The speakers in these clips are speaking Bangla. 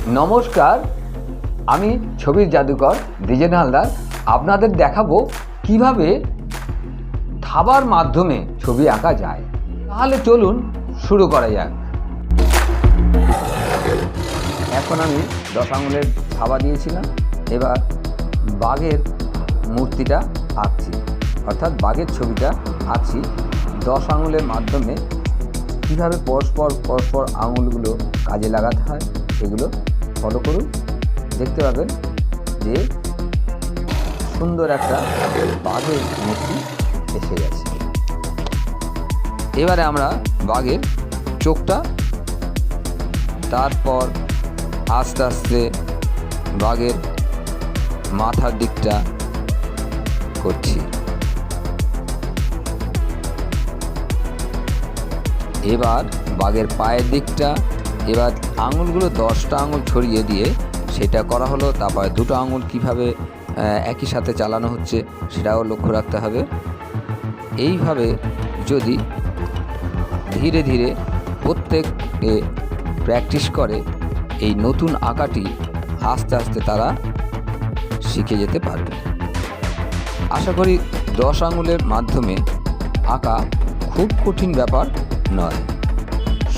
নমস্কার, আমি ছবির জাদুকর দ্বিজেন হালদার আপনাদের দেখাবো কিভাবে থাবার মাধ্যমে ছবি আঁকা যায়। তাহলে চলুন শুরু করা যাক। এখন আমি 10 আঙুলের থাবা দিয়েছিলাম, এবার বাঘের মূর্তিটা আঁকছি, অর্থাৎ বাঘের ছবিটা আঁকছি 10 আঙুলের মাধ্যমে। কীভাবে পরস্পর আঙুলগুলো কাজে লাগাতে হয় সেগুলো ফলো করুন, দেখতে পাবেন যে সুন্দর একটা বাঘের মূর্তি এসে গেছে। এবারে আমরা বাঘের চোখটা, তারপর আস্তে আস্তে বাঘের মাথার দিকটা করছি। এবার বাঘের পায়ের দিকটা, এবার আঙুলগুলো 10টা আঙুল ছড়িয়ে দিয়ে সেটা করা হলো। তারপরে 2টো আঙুল কীভাবে একই সাথে চালানো হচ্ছে সেটাও লক্ষ্য রাখতে হবে। এইভাবে যদি ধীরে ধীরে প্রত্যেকে প্র্যাকটিস করে, এই নতুন আঁকাটি আস্তে আস্তে তারা শিখে যেতে পারবে। আশা করি 10 আঙুলের মাধ্যমে আঁকা খুব কঠিন ব্যাপার নয়,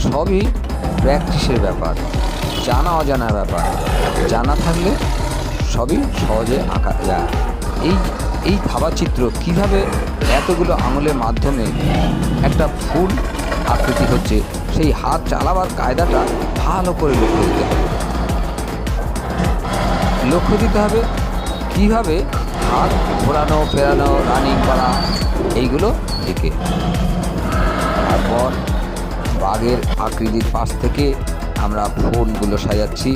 সবই প্র্যাকটিসের ব্যাপার, জানা অজানার ব্যাপার। জানা থাকলে সবই সহজে আঁকা যায়। এই ভাবাচিত্র কীভাবে এতগুলো আঙুলের মাধ্যমে একটা ফুল আকৃতি হচ্ছে, সেই হাত চালাবার কায়দাটা ভালো করে লক্ষ্য দিতে হবে কীভাবে হাত ঘোরানো ফেরানো, রানিং করা, এইগুলো দেখে। তারপর বাঘের আকৃতির পাশ থেকে আমরা ফুলগুলো সাজাচ্ছি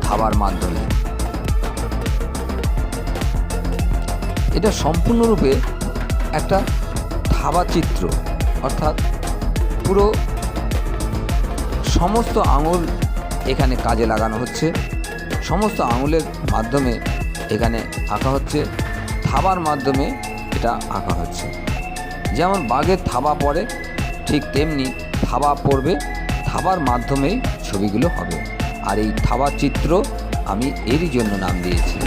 থাবার মাধ্যমে। এটা সম্পূর্ণরূপে একটা থাবা চিত্র, অর্থাৎ পুরো সমস্ত আঙুল এখানে কাজে লাগানো হচ্ছে, সমস্ত আঙুলের মাধ্যমে এখানে আঁকা হচ্ছে, থাবার মাধ্যমে এটা আঁকা হচ্ছে। যেমন বাঘের থাবা পড়ে, ঠিক তেমনি থাবা পড়বে, থাবার মাধ্যমেই ছবিগুলো হবে। আর এই থাবা চিত্র আমি এরই জন্য নাম দিয়েছি।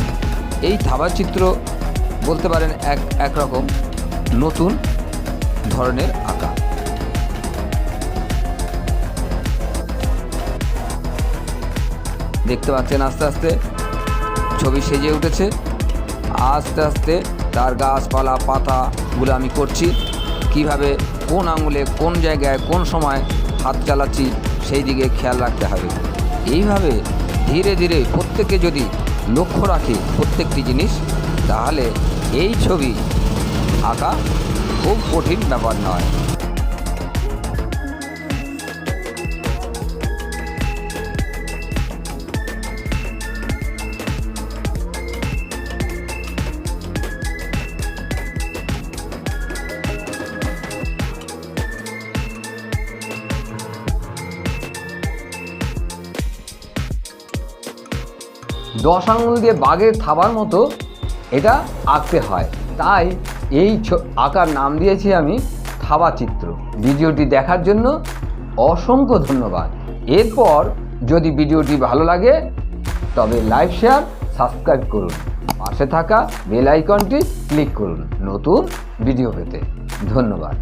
এই থাবা চিত্র বলতে পারেন একরকম নতুন ধরনের আঁকা। দেখতে পাচ্ছেন আস্তে আস্তে ছবি সেজে উঠেছে। আস্তে আস্তে তার গাছপালা পাতাগুলো আমি করছি, কিভাবে কোন আঙুলে কোন জায়গায় কোন সময় হাত চালাচ্ছি সেই দিকে খেয়াল রাখতে হবে। এইভাবে ধীরে ধীরে প্রত্যেকে যদি লক্ষ্য রাখে প্রত্যেকটি জিনিস, তাহলে এই ছবি আঁকা খুব কঠিন ব্যাপার নয়। 10 আঙুল দিয়ে বাঘের থাবার মতো এটা আঁকতে হয়, তাই এই আঁকার নাম দিয়েছি আমি থাবা চিত্র। ভিডিওটি দেখার জন্য অসংখ্য ধন্যবাদ। এরপর যদি ভিডিওটি ভালো লাগে তবে লাইক, শেয়ার, সাবস্ক্রাইব করুন। পাশে থাকা বেল আইকনটি ক্লিক করুন নতুন ভিডিও পেতে। ধন্যবাদ।